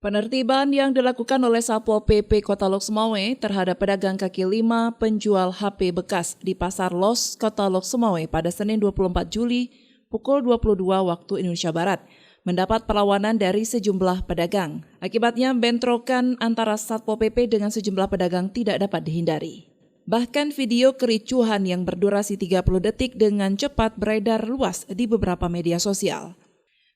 Penertiban yang dilakukan oleh Satpol PP Kota Lok Sumawe terhadap pedagang kaki lima penjual HP bekas di Pasar Los, Kota Lok Sumawe pada Senin 24 Juli pukul 22 waktu Indonesia Barat mendapat perlawanan dari sejumlah pedagang. Akibatnya bentrokan antara Satpol PP dengan sejumlah pedagang tidak dapat dihindari. Bahkan video kericuhan yang berdurasi 30 detik dengan cepat beredar luas di beberapa media sosial.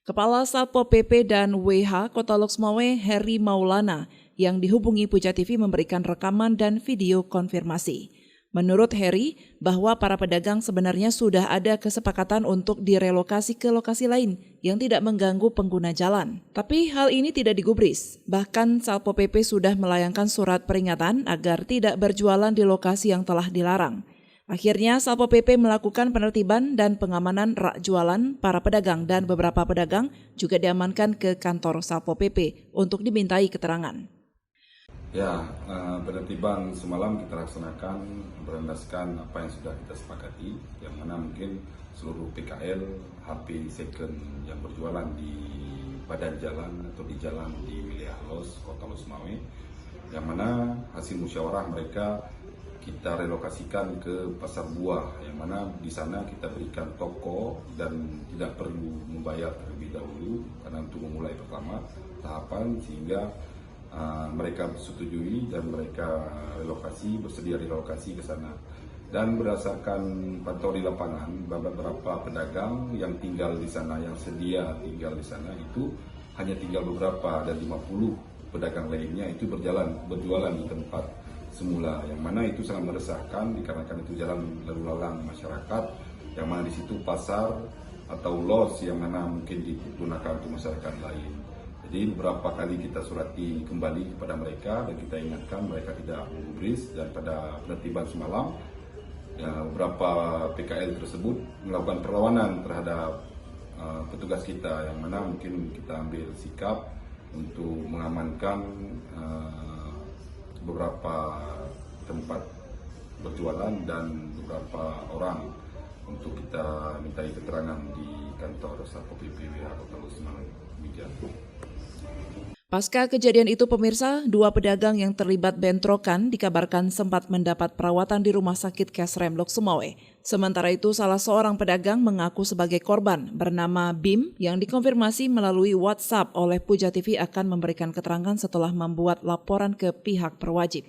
Kepala Satpol PP dan WH Kota Lok Sumawe, Heri Maulana, yang dihubungi Puja TV memberikan rekaman dan video konfirmasi. Menurut Heri, bahwa para pedagang sebenarnya sudah ada kesepakatan untuk direlokasi ke lokasi lain yang tidak mengganggu pengguna jalan. Tapi hal ini tidak digubris. Bahkan Satpol PP sudah melayangkan surat peringatan agar tidak berjualan di lokasi yang telah dilarang. Akhirnya Satpol PP melakukan penertiban dan pengamanan rak jualan para pedagang dan beberapa pedagang juga diamankan ke kantor Satpol PP untuk dimintai keterangan. Ya, penertiban semalam kita laksanakan berlandaskan apa yang sudah kita sepakati, yang mana mungkin seluruh PKL HP second yang berjualan di badan jalan atau di jalan di wilayah Los, Kota Lok Sumawe, yang mana hasil musyawarah mereka kita relokasikan ke Pasar Buah, yang mana di sana kita berikan toko dan tidak perlu membayar terlebih dahulu karena untuk memulai pertama tahapan, sehingga mereka setujui dan mereka bersedia relokasi ke sana. Dan berdasarkan pantau di lapangan, beberapa pedagang yang tinggal di sana, yang sedia tinggal di sana itu hanya tinggal beberapa, dan 50 pedagang lainnya itu berjualan di tempat semula, yang mana itu sangat meresahkan dikarenakan itu jalan lalu lalang masyarakat, yang mana di situ pasar atau los yang mana mungkin digunakan untuk masyarakat lain. Jadi beberapa kali kita surati kembali kepada mereka dan kita ingatkan mereka tidak menggubris, dan pada penertiban semalam ya, beberapa PKL tersebut melakukan perlawanan terhadap petugas kita, yang mana mungkin kita ambil sikap untuk mengamankan beberapa tempat berjualan dan beberapa orang untuk kita mintai keterangan di kantor Satpol PP Kota Lok Sumawe. Pasca kejadian itu pemirsa, 2 pedagang yang terlibat bentrokan dikabarkan sempat mendapat perawatan di Rumah Sakit Kesrem Lok Sumawe. Sementara itu salah seorang pedagang mengaku sebagai korban bernama Bim yang dikonfirmasi melalui WhatsApp oleh Puja TV akan memberikan keterangan setelah membuat laporan ke pihak berwajib.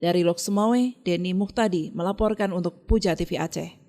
Dari Lok Sumawe, Denny Muhtadi melaporkan untuk Puja TV Aceh.